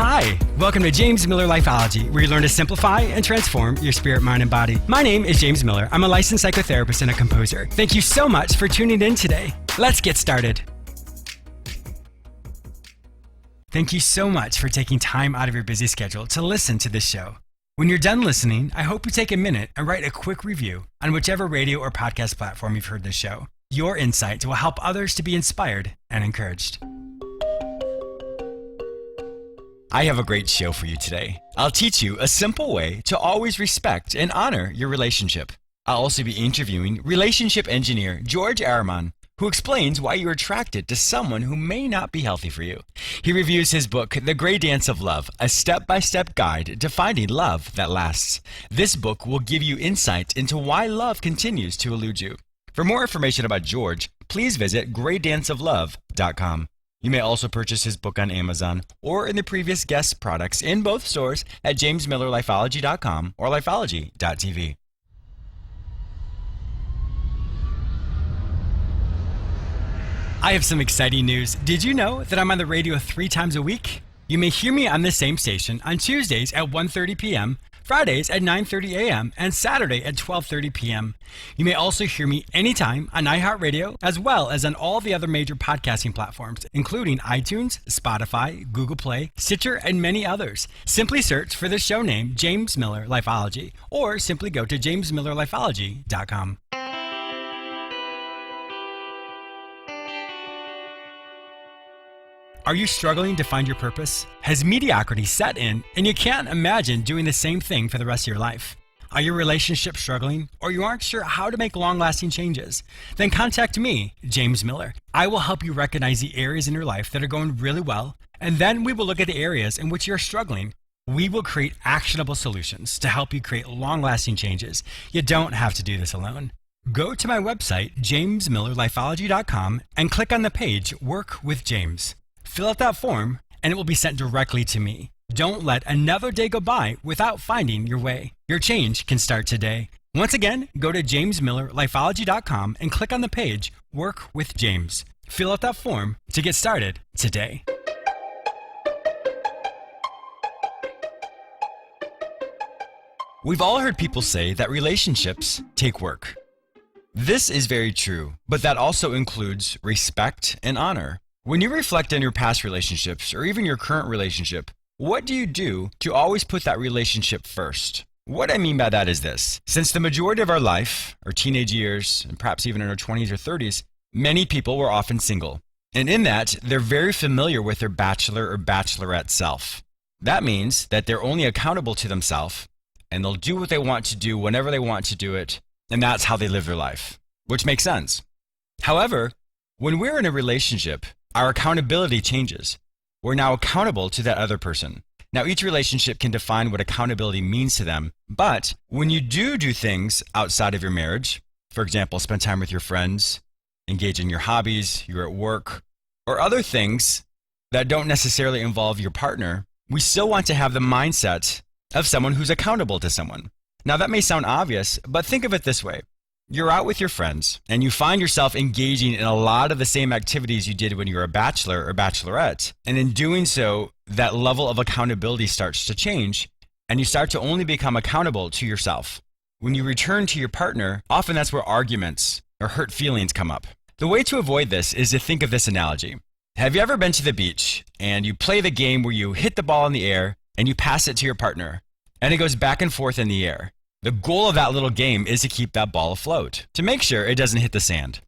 Hi, welcome to James Miller Lifeology, where you learn to simplify and transform your spirit, mind, and body. My name is James Miller. I'm a licensed psychotherapist and a composer. Thank you so much for tuning in today. Let's get started. Thank you so much for taking time out of your busy schedule to listen to this show. When you're done listening, I hope you take a minute and write a quick review on whichever radio or podcast platform you've heard this show. Your insights will help others to be inspired and encouraged. I have a great show for you today. I'll teach you a simple way to always respect and honor your relationship. I'll also be interviewing relationship engineer George Araman, who explains why you're attracted to someone who may not be healthy for you. He reviews his book, The Gray Dance of Love, a step-by-step guide to finding love that lasts. This book will give you insight into why love continues to elude you. For more information about George, please visit graydanceoflove.com. You may also purchase his book on Amazon or in the previous guest products in both stores at jamesmillerlifeology.com or lifeology.tv. I have some exciting news. Did you know that I'm on the radio 3 times a week? You may hear me on the same station on Tuesdays at 1:30 p.m., Fridays at 9:30 a.m., and Saturday at 12:30 p.m. You may also hear me anytime on iHeartRadio, as well as on all the other major podcasting platforms, including iTunes, Spotify, Google Play, Stitcher, and many others. Simply search for the show name, James Miller Lifeology, or simply go to jamesmillerlifeology.com. Are you struggling to find your purpose? Has mediocrity set in and you can't imagine doing the same thing for the rest of your life? Are your relationships struggling or you aren't sure how to make long-lasting changes? Then contact me, James Miller. I will help you recognize the areas in your life that are going really well, and then we will look at the areas in which you're struggling. We will create actionable solutions to help you create long-lasting changes. You don't have to do this alone. Go to my website, jamesmillerlifeology.com, and click on the page Work with James. Fill out that form, and it will be sent directly to me. Don't let another day go by without finding your way. Your change can start today. Once again, go to jamesmillerlifeology.com and click on the page Work with James. Fill out that form to get started today. We've all heard people say that relationships take work. This is very true, but that also includes respect and honor. When you reflect on your past relationships or even your current relationship, what do you do to always put that relationship first? What I mean by that is this. Since the majority of our life, our teenage years, and perhaps even in our 20s or 30s, many people were often single. And in that, they're very familiar with their bachelor or bachelorette self. That means that they're only accountable to themselves, and they'll do what they want to do whenever they want to do it, and that's how they live their life, which makes sense. However, when we're in a relationship, our accountability changes. We're now accountable to that other person. Now, each relationship can define what accountability means to them, but when you do things outside of your marriage, for example, spend time with your friends, engage in your hobbies, you're at work, or other things that don't necessarily involve your partner, we still want to have the mindset of someone who's accountable to someone. Now, that may sound obvious, but think of it this way. You're out with your friends, and you find yourself engaging in a lot of the same activities you did when you were a bachelor or bachelorette. And in doing so, that level of accountability starts to change, and you start to only become accountable to yourself. When you return to your partner, often that's where arguments or hurt feelings come up. The way to avoid this is to think of this analogy. Have you ever been to the beach, and you play the game where you hit the ball in the air, and you pass it to your partner, and it goes back and forth in the air? The goal of that little game is to keep that ball afloat, to make sure it doesn't hit the sand.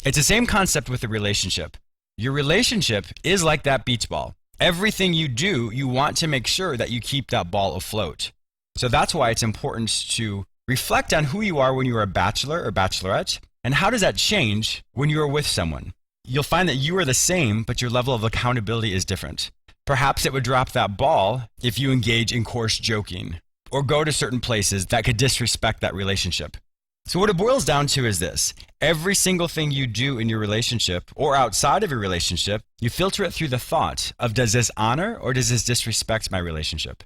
It's the same concept with the relationship. Your relationship is like that beach ball. Everything you do, you want to make sure that you keep that ball afloat. So that's why it's important to reflect on who you are when you're a bachelor or bachelorette, and how does that change when you are with someone. You'll find that you are the same, but your level of accountability is different. Perhaps it would drop that ball if you engage in coarse joking, or go to certain places that could disrespect that relationship. So what it boils down to is this. Every single thing you do in your relationship or outside of your relationship, you filter it through the thought of, does this honor or does this disrespect my relationship?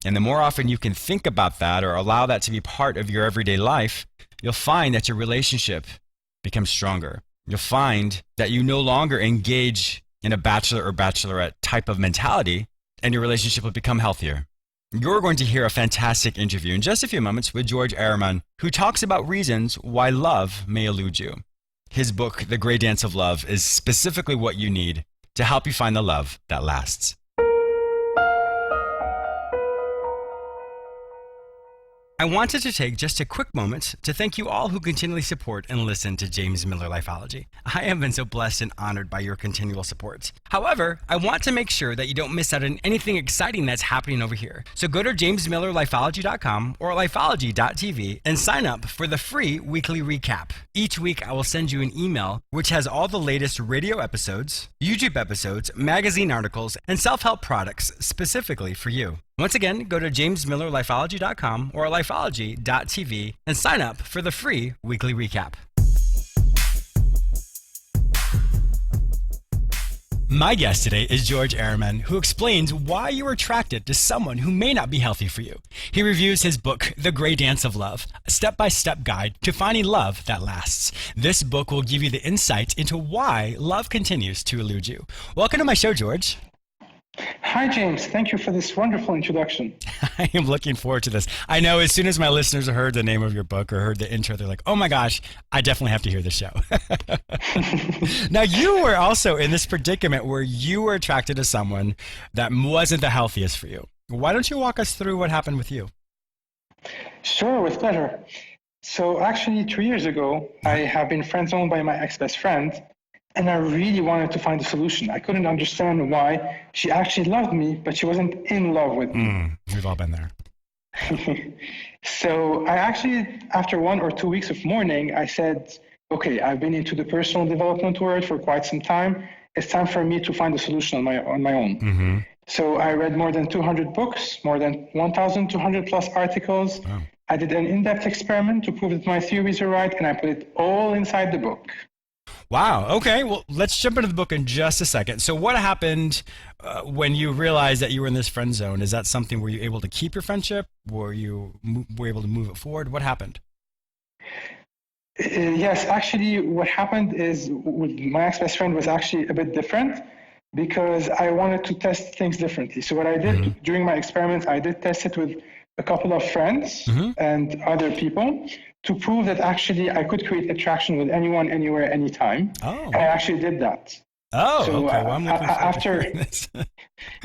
And the more often you can think about that or allow that to be part of your everyday life, you'll find that your relationship becomes stronger. You'll find that you no longer engage in a bachelor or bachelorette type of mentality, and your relationship will become healthier. You're going to hear a fantastic interview in just a few moments with George Araman, who talks about reasons why love may elude you. His book, The Great Dance of Love, is specifically what you need to help you find the love that lasts. I wanted to take just a quick moment to thank you all who continually support and listen to James Miller Lifeology. I have been so blessed and honored by your continual support. However, I want to make sure that you don't miss out on anything exciting that's happening over here. So go to jamesmillerlifeology.com or lifeology.tv and sign up for the free weekly recap. Each week, I will send you an email which has all the latest radio episodes, YouTube episodes, magazine articles, and self-help products specifically for you. Once again, go to jamesmillerlifeology.com or lifeology.tv and sign up for the free weekly recap. My guest today is George Araman, who explains why you are attracted to someone who may not be healthy for you. He reviews his book, The Great Dance of Love, a step-by-step guide to finding love that lasts. This book will give you the insight into why love continues to elude you. Welcome to my show, George. Hi, James. Thank you for this wonderful introduction. I am looking forward to this. I know as soon as my listeners heard the name of your book or heard the intro, they're like, oh my gosh, I definitely have to hear the show. Now, you were also in this predicament where you were attracted to someone that wasn't the healthiest for you. Why don't you walk us through what happened with you? Sure, with pleasure. So actually, 3 years ago, I have been friend-zoned by my ex-best friend, and I really wanted to find a solution. I couldn't understand why she actually loved me, but she wasn't in love with me. We've all been there. So I actually, after 1 or 2 weeks of mourning, I said, okay, I've been into the personal development world for quite some time. It's time for me to find a solution on my own. Mm-hmm. So I read more than 200 books, more than 1,200 plus articles. Wow. I did an in-depth experiment to prove that my theories are right, and I put it all inside the book. Wow. Okay. Well, let's jump into the book in just a second. So what happened when you realized that you were in this friend zone? Is that something, were you able to keep your friendship? Were you able to move it forward? What happened? Yes, actually, what happened is with my ex-best friend was actually a bit different because I wanted to test things differently. So what I did during my experiments, I did test it with a couple of friends and other people to prove that actually I could create attraction with anyone, anywhere, anytime. Oh. And I actually did that. Oh, so, okay. Well, I'm looking after, to this.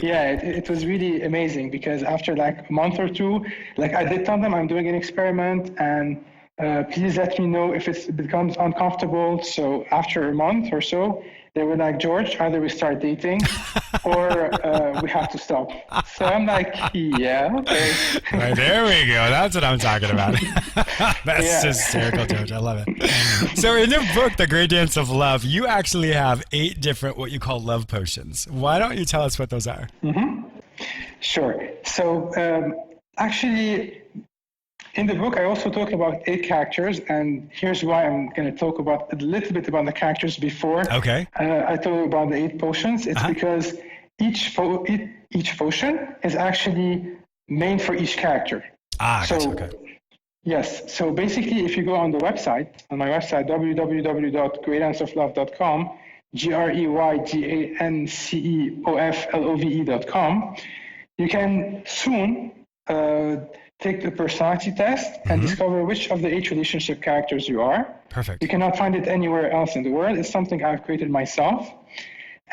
Yeah, it was really amazing because after like a month or two, like I did tell them I'm doing an experiment and please let me know if it becomes uncomfortable. So after a month or so, they were like, George, either we start dating or we have to stop. So I'm like, yeah, okay. Right, there we go. That's what I'm talking about. That's hysterical, George. I love it. So in your book, The Great Dance of Love, you actually have 8 different what you call love potions. Why don't you tell us what those are? Mm-hmm. Sure. So actually, in the book, I also talk about 8 characters, and here's why I'm going to talk about a little bit about the characters before I talk about the 8 potions. It's because each potion is actually made for each character. So, okay. Yes. So basically, if you go on my website, www.greatdanceoflove.com, GREYDANCEOFLOVE.com, you can soon take the personality test and discover which of the 8 relationship characters you are. Perfect. You cannot find it anywhere else in the world. It's something I've created myself,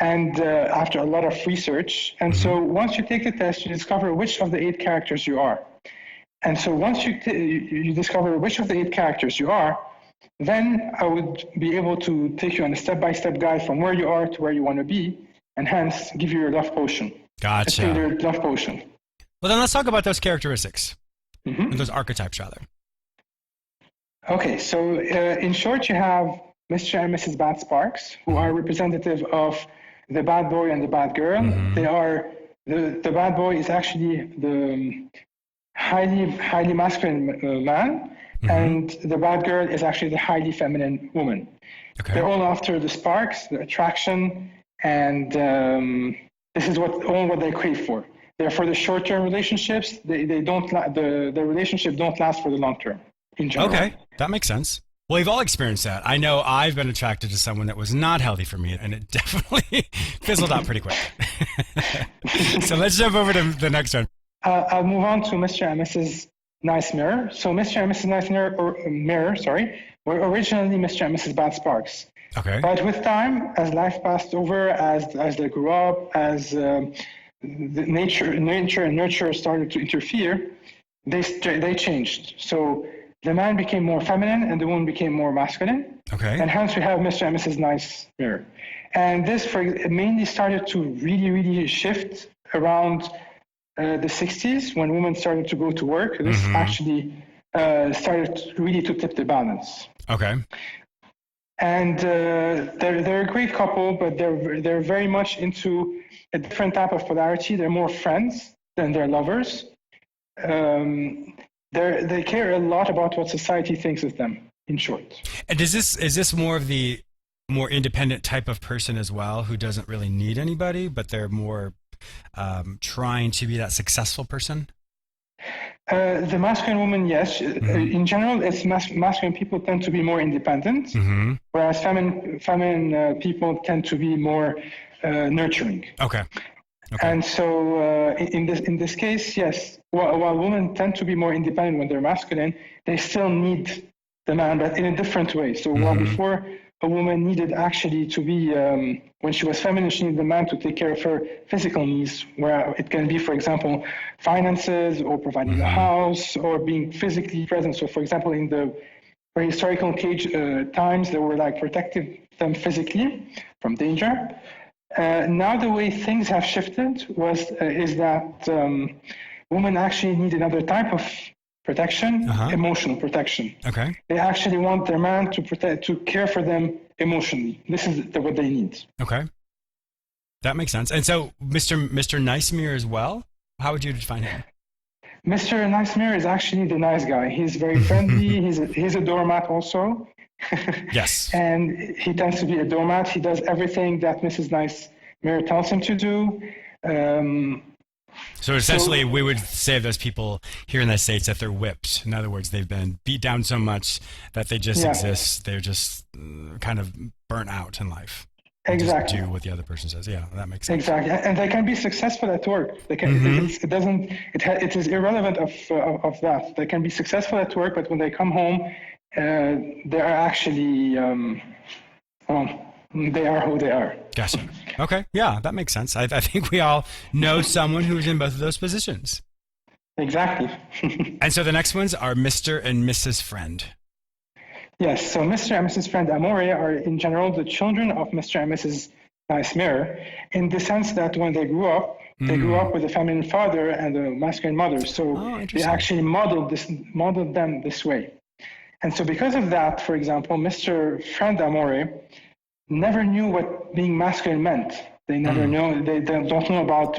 and after a lot of research. And so once you take the test, you discover which of the 8 characters you are. And so once you discover which of the 8 characters you are, then I would be able to take you on a step-by-step guide from where you are to where you want to be, and hence give you your love potion. Gotcha. Your love potion. Well, then let's talk about those characteristics. Those archetypes, rather. Okay, so in short, you have Mr. and Mrs. Bad Sparks, who are representative of the bad boy and the bad girl. They are the bad boy is actually the highly masculine man, and the bad girl is actually the highly feminine woman. Okay. They're all after the sparks, the attraction, and this is all what they crave for. They're for the short-term relationships. They don't the relationship don't last for the long term in general. Okay, that makes sense. Well, we've all experienced that. I know I've been attracted to someone that was not healthy for me, and it definitely fizzled out pretty quick. So let's jump over to the next one. I'll move on to Mr. and Mrs. Nice Mirror. So Mr. and Mrs. Nice Mirror, were originally Mr. and Mrs. Bad Sparks. Okay. But with time, as life passed over, as they grew up, as the nature and nurture started to interfere, they changed. So the man became more feminine and the woman became more masculine. Okay. And hence we have Mr. and Mrs. Nice Mirror. And this mainly started to really shift around the 60s when women started to go to work. This actually started really to tip the balance. Okay. And they're a great couple, but they're very much into a different type of polarity. They're more friends than they're lovers. They care a lot about what society thinks of them, in short. And is this more of the more independent type of person as well, who doesn't really need anybody, but they're more trying to be that successful person? The masculine woman, yes. In general, it's masculine people tend to be more independent, whereas feminine people tend to be more nurturing. Okay. And so in this case, yes, while women tend to be more independent when they're masculine, they still need the man, but in a different way. So while before a woman needed actually to be, when she was feminine, she needed the man to take care of her physical needs, where it can be, for example, finances or providing a house or being physically present. So for example, in the prehistorical times, they were like protecting them physically from danger. Now the way things have shifted is that women actually need another type of protection, emotional protection. Okay. They actually want their man to care for them emotionally. This is what they need. Okay. That makes sense. And so Mr. Nice Mirror as well, how would you define him? Mr. Nice Mirror is actually the nice guy. He's very friendly. He's a doormat also. Yes. And he tends to be a doormat. He does everything that Mrs. Nice Mirror tells him to do. So essentially, we would say of those people here in the States that they're whipped. In other words, they've been beat down so much that they just exist. They're just kind of burnt out in life. Exactly. Just do what the other person says. Yeah, that makes sense. Exactly, and they can be successful at work. They can. It is irrelevant of that. They can be successful at work, but when they come home, they are actually they are who they are. Gotcha. Okay. Yeah, that makes sense. I think we all know someone who's in both of those positions. Exactly. And so the next ones are Mr. and Mrs. Friend. Yes. So Mr. and Mrs. Friend Amore are in general the children of Mr. and Mrs. Nice Mirror, in the sense that when they grew up with a feminine father and a masculine mother. So they actually modeled them this way. And so because of that, for example, Mr. Friend Amore never knew what being masculine meant. They never know. They don't know about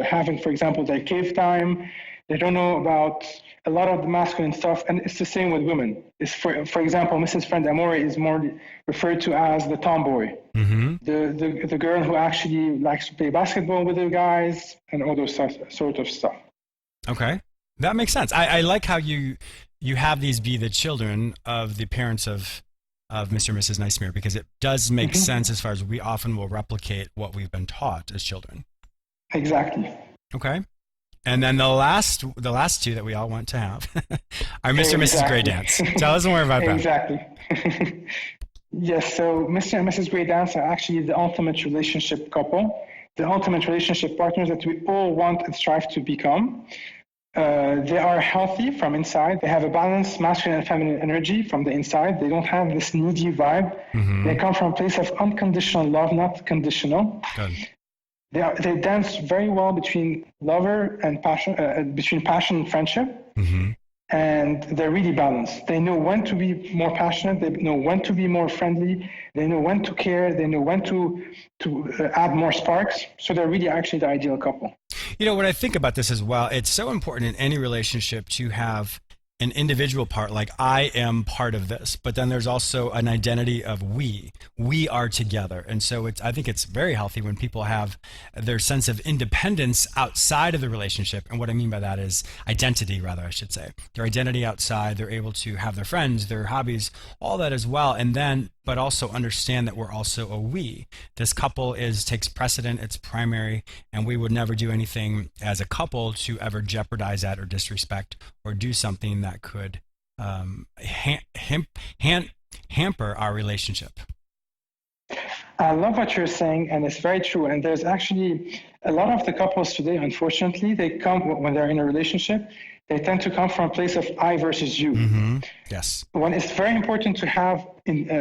having, for example, their cave time. They don't know about a lot of the masculine stuff, and it's the same with women. For example, Mrs. Friend Amore is more referred to as the tomboy, the girl who actually likes to play basketball with the guys and all those sort of stuff. Okay, that makes sense. I like how you have these be the children of the parents of Mr. and Mrs. Nice Mirror, because it does make sense as far as we often will replicate what we've been taught as children. Exactly. Okay. And then the last two that we all want to have are Mr. and Mrs. Grey Dance. Tell us more about that. Exactly. Yes, so Mr. and Mrs. Grey Dance are actually the ultimate relationship couple, the ultimate relationship partners that we all want and strive to become. They are healthy from inside. They have a balanced masculine and feminine energy from the inside. They don't have this needy vibe. They come from a place of unconditional love, not conditional. Good. They dance very well between lover and passion, between passion and friendship. And they're really balanced. They know when to be more passionate. They know when to be more friendly. They know when to care. They know when to add more sparks. So they're really actually the ideal couple. You know, when I think about this as well, it's so important in any relationship to have an individual part, like I am part of this, but then there's also an identity of we are together. And so I think it's very healthy when people have their sense of independence outside of the relationship. And what I mean by that is identity, rather, I should say. Their identity outside, they're able to have their friends, their hobbies, all that as well. And then, but also understand that we're also a we. This couple takes precedent, it's primary, and we would never do anything as a couple to ever jeopardize that or disrespect or do something that could hamper our relationship. I love what you're saying, and it's very true. And there's actually a lot of the couples today, unfortunately, they come when they're in a relationship, they tend to come from a place of I versus you. Mm-hmm. Yes. When it's very important to have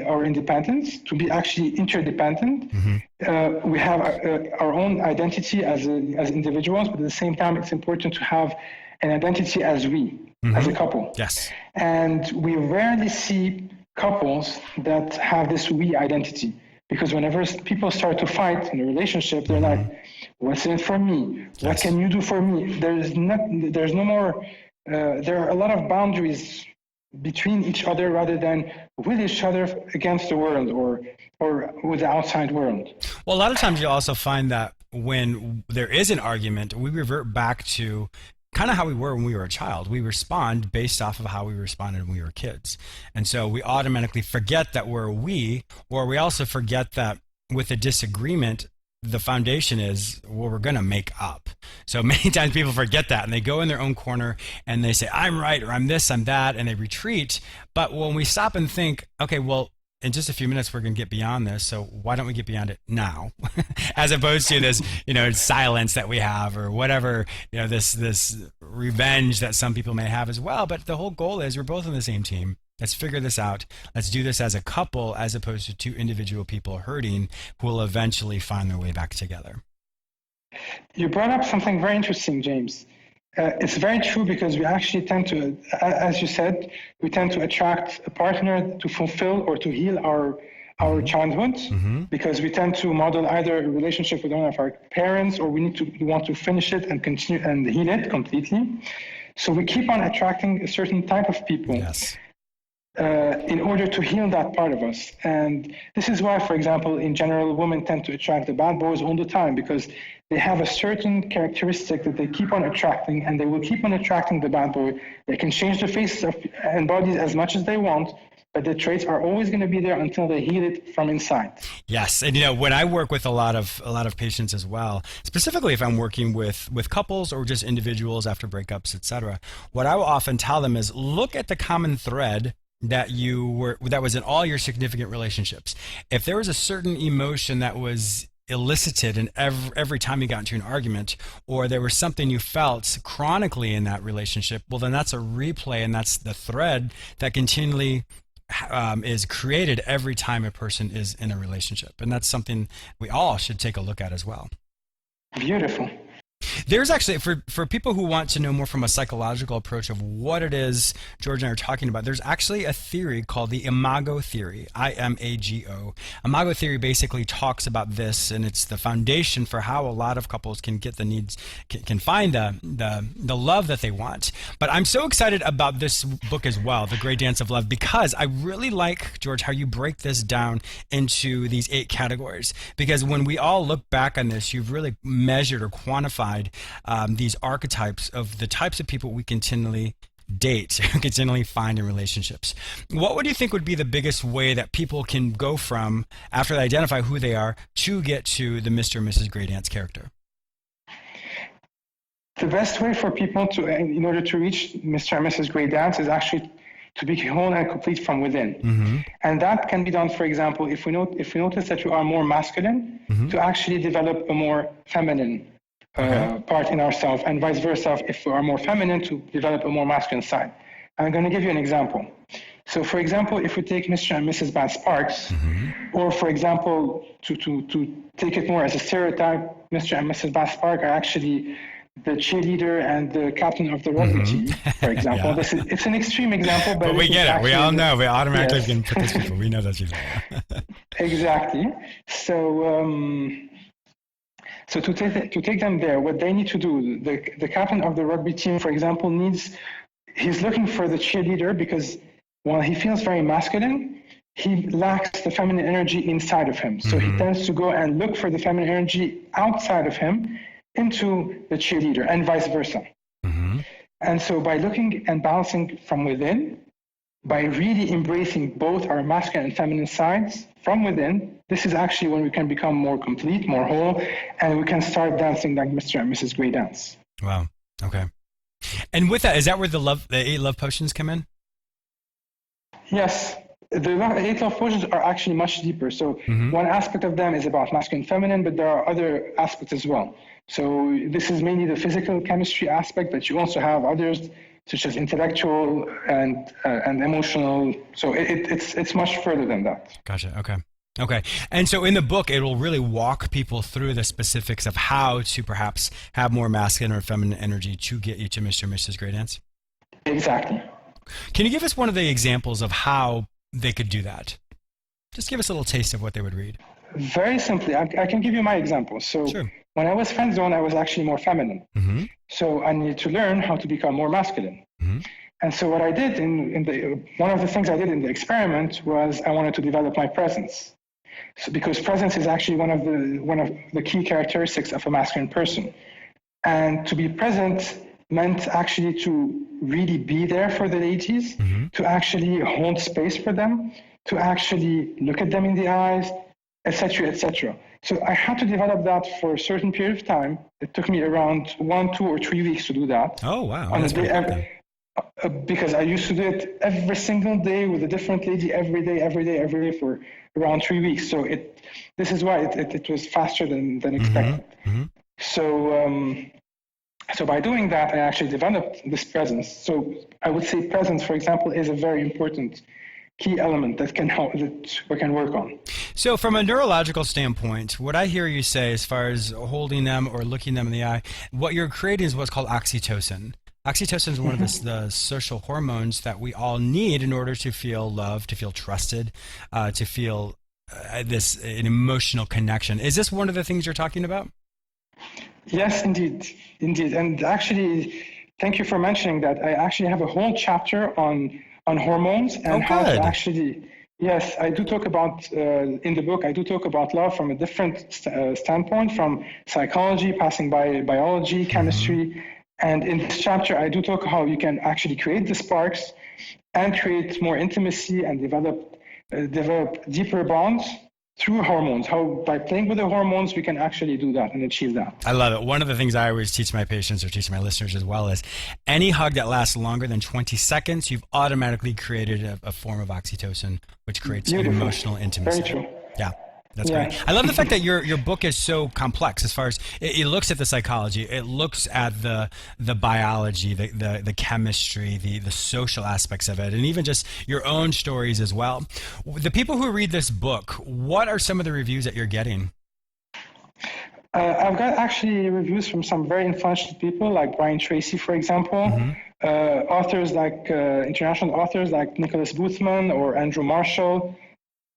our independence, to be actually interdependent. Mm-hmm. We have our own identity as individuals, but at the same time, it's important to have an identity as we, mm-hmm. as a couple. Yes. And we rarely see couples that have this we identity. Because whenever people start to fight in a relationship, they're mm-hmm. like, what's in it for me? Yes. What can you do for me? There's no more, there are a lot of boundaries between each other rather than with each other against the world or with the outside world. Well, a lot of times you'll also find that when there is an argument, we revert back to kind of how we were when we were a child. We respond based off of how we responded when we were kids. And so we automatically forget that we're we, or we also forget that with a disagreement, the foundation is, well, we're going to make up. So many times people forget that and they go in their own corner and they say, I'm right, or I'm this, I'm that, and they retreat. But when we stop and think, okay, well, in just a few minutes, we're going to get beyond this. So why don't we get beyond it now, as opposed to this, silence that we have, or whatever, this revenge that some people may have as well. But the whole goal is we're both on the same team. Let's figure this out. Let's do this as a couple, as opposed to two individual people hurting who will eventually find their way back together. You brought up something very interesting, James. It's very true because we actually tend to, as you said, we tend to attract a partner to fulfill or to heal our mm-hmm. childhood, mm-hmm. because we tend to model either a relationship with one of our parents, or we want to finish it and continue and heal it completely. So we keep on attracting a certain type of people. Yes. In order to heal that part of us. And this is why, for example, in general, women tend to attract the bad boys all the time, because they have a certain characteristic that they keep on attracting, and they will keep on attracting the bad boy. They can change the faces and bodies as much as they want, but the traits are always going to be there until they heal it from inside. Yes, and when I work with a lot of patients as well, specifically if I'm working with couples or just individuals after breakups, etc., what I will often tell them is look at the common thread that was in all your significant relationships. If there was a certain emotion that was elicited in every time you got into an argument, or there was something you felt chronically in that relationship, well, then that's a replay, and that's the thread that continually is created every time a person is in a relationship. And that's something we all should take a look at as well. Beautiful. There's actually, for people who want to know more from a psychological approach of what it is George and I are talking about, there's actually a theory called the Imago theory, IMAGO. Imago theory basically talks about this, and it's the foundation for how a lot of couples can get the needs, can find the love that they want. But I'm so excited about this book as well, The Great Dance of Love, because I really like, George, how you break this down into these 8 categories. Because when we all look back on this, you've really measured or quantified these archetypes of the types of people we continually date, continually find in relationships. What would you think would be the biggest way that people can go from, after they identify who they are, to get to the Mr. and Mrs. Grey Dance character? The best way for people to, in order to reach Mr. and Mrs. Grey Dance, is actually to be whole and complete from within. Mm-hmm. And that can be done, for example, if we notice that you are more masculine, mm-hmm. to actually develop a more feminine part in ourselves, and vice versa, if we are more feminine, to develop a more masculine side. I'm going to give you an example. So, for example, if we take Mr. and Mrs. Bad Sparks, mm-hmm. or, for example, to take it more as a stereotype, Mr. and Mrs. Bad Spark are actually the cheerleader and the captain of the rugby mm-hmm. team, for example. Yeah. It's an extreme example, but we get it. We all know. We automatically can put these people. We know that you know. Exactly. So to take them there, what they need to do, the captain of the rugby team, for example, he's looking for the cheerleader because while he feels very masculine, he lacks the feminine energy inside of him. So he tends to go and look for the feminine energy outside of him into the cheerleader and vice versa. And so by looking and balancing from within, by really embracing both our masculine and feminine sides from within, this is actually when we can become more complete, more whole, and we can start dancing like Mr. and Mrs. Grey dance. Wow. Okay. And with that, is that where the 8 love potions come in? Yes. The 8 love potions are actually much deeper. So one aspect of them is about masculine and feminine, but there are other aspects as well. So this is mainly the physical chemistry aspect, but you also have others such as intellectual and emotional. So it's much further than that. Gotcha. Okay. And so in the book, it will really walk people through the specifics of how to perhaps have more masculine or feminine energy to get you to Mr. and Mrs. Grey Dance. Exactly. Can you give us one of the examples of how they could do that? Just give us a little taste of what they would read. Very simply, I can give you my example. So Sure. When I was friend zone, I was actually more feminine. So I needed to learn how to become more masculine. And so what I did one of the things I did in the experiment was I wanted to develop my presence. So because presence is actually one of the key characteristics of a masculine person. And to be present meant actually to really be there for the ladies, to actually hold space for them, to actually look at them in the eyes, etc., etc. So I had to develop that for a certain period of time. It took me around 1, 2, or 3 weeks to do that. Oh, wow. Because I used to do it every single day with a different lady, every day for around 3 weeks. So this is why it was faster than expected. So by doing that, I actually developed this presence. So I would say presence, for example, is a very important key element that we can work on. So from a neurological standpoint, what I hear you say as far as holding them or looking them in the eye, what you're creating is what's called oxytocin. Oxytocin is one of the social hormones that we all need in order to feel loved, to feel trusted, to feel an emotional connection. Is this one of the things you're talking about? Yes, indeed. And actually, thank you for mentioning that. I actually have a whole chapter on hormones and how to actually. Yes, I do talk about in the book. I do talk about love from a different standpoint, from psychology, passing by biology, chemistry, and in this chapter, I do talk how you can actually create the sparks and create more intimacy and develop deeper bonds through hormones. How by playing with the hormones we can actually do that and achieve that. I love it. One of the things I always teach my patients or teach my listeners as well is any hug that lasts longer than 20 seconds, you've automatically created a form of oxytocin, which creates an emotional intimacy. Very true. Yeah. That's great. I love the fact that your book is so complex as far as it looks at the psychology, it looks at the biology, the chemistry, the social aspects of it, and even just your own stories as well. The people who read this book, what are some of the reviews that you're getting? I've got actually reviews from some very influential people like Brian Tracy, for example, authors like international authors like Nicholas Boothman or Andrew Marshall.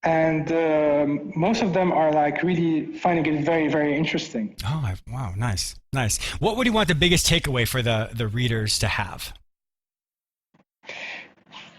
And most of them are like really finding it very, very interesting. Oh, wow. Nice. What would you want the biggest takeaway for the readers to have?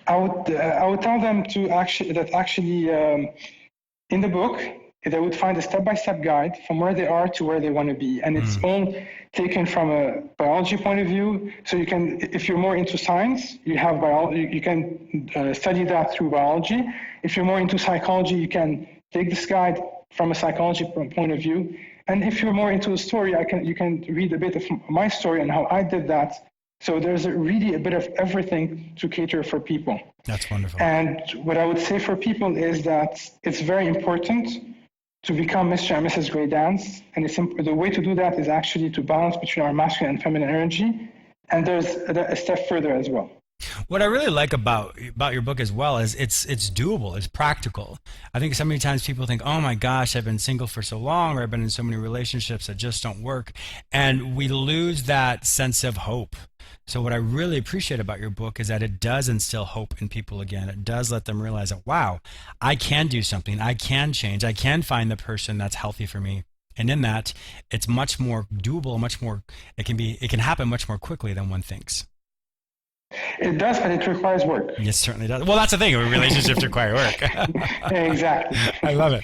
I would tell them to actually in the book, they would find a step-by-step guide from where they are to where they want to be. And it's all taken from a biology point of view. So you can, if you're more into science, you have biology, you can study that through biology. If you're more into psychology, you can take this guide from a psychology point of view. And if you're more into a story, you can read a bit of my story and how I did that. So there's really a bit of everything to cater for people. That's wonderful. And what I would say for people is that it's very important to become Mr. and Mrs. Grey Dance. And the way to do that is actually to balance between our masculine and feminine energy. And there's a step further as well. What I really like about your book as well is it's doable, it's practical. I think so many times people think, oh my gosh, I've been single for so long, or I've been in so many relationships that just don't work. And we lose that sense of hope. So what I really appreciate about your book is that it does instill hope in people again. It does let them realize that, wow, I can do something. I can change. I can find the person that's healthy for me. And in that, it's much more doable, it can happen much more quickly than one thinks. It does, but it requires work. It certainly does. Well, that's the thing. Relationships require work. Exactly. I love it.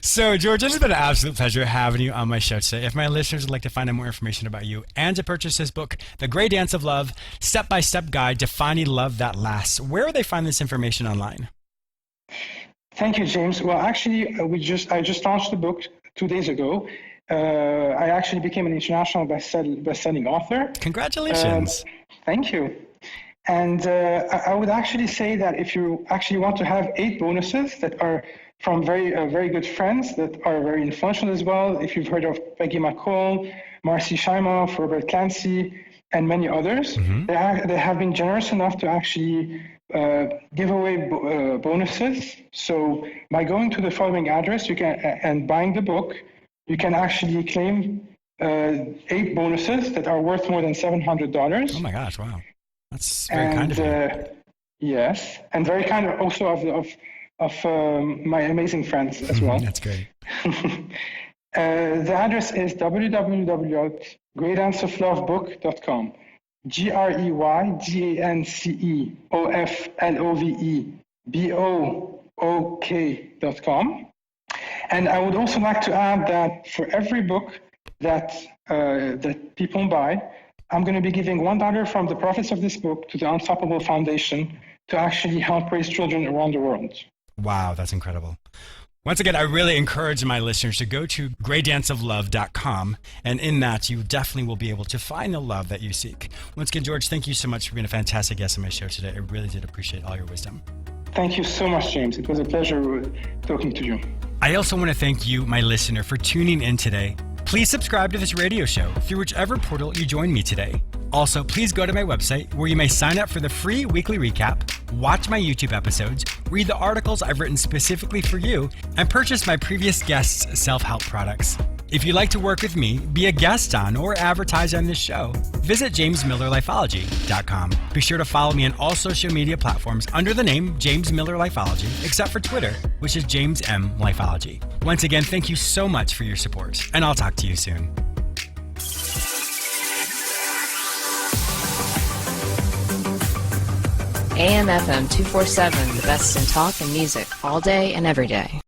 So, George, it's been an absolute pleasure having you on my show today. If my listeners would like to find out more information about you and to purchase this book, The Great Dance of Love, Step-by-Step Guide to Finding Love That Lasts, where would they find this information online? Thank you, James. Well, actually, I just launched the book 2 days ago. I actually became an international best-selling author. Congratulations. Thank you. And I would actually say that if you actually want to have 8 bonuses that are from very good friends that are very influential as well, if you've heard of Peggy McCall, Marcy Shimoff, Robert Clancy, and many others, they have been generous enough to actually give away bonuses. So by going to the following address, you can and buying the book, you can actually claim 8 bonuses that are worth more than $700. Oh my gosh! Wow. That's very kind of you. Yes, and very kind also of my amazing friends as well. That's great. The address is www.greydanceoflovebook.com. GREYDANCEOFLOVEBOOK.com. And I would also like to add that for every book that people buy, I'm going to be giving $1 from the profits of this book to the Unstoppable Foundation to actually help raise children around the world. Wow, that's incredible. Once again, I really encourage my listeners to go to greydanceoflove.com, and in that, you definitely will be able to find the love that you seek. Once again, George, thank you so much for being a fantastic guest on my show today. I really did appreciate all your wisdom. Thank you so much, James. It was a pleasure talking to you. I also want to thank you, my listener, for tuning in today. Please subscribe to this radio show through whichever portal you join me today. Also, please go to my website where you may sign up for the free weekly recap, watch my YouTube episodes, read the articles I've written specifically for you, and purchase my previous guests' self-help products. If you'd like to work with me, be a guest on, or advertise on this show, visit jamesmillerlifeology.com. Be sure to follow me on all social media platforms under the name James Miller Lifeology, except for Twitter, which is James M. Lifeology. Once again, thank you so much for your support, and I'll talk to you soon. AM/FM 247, the best in talk and music all day and every day.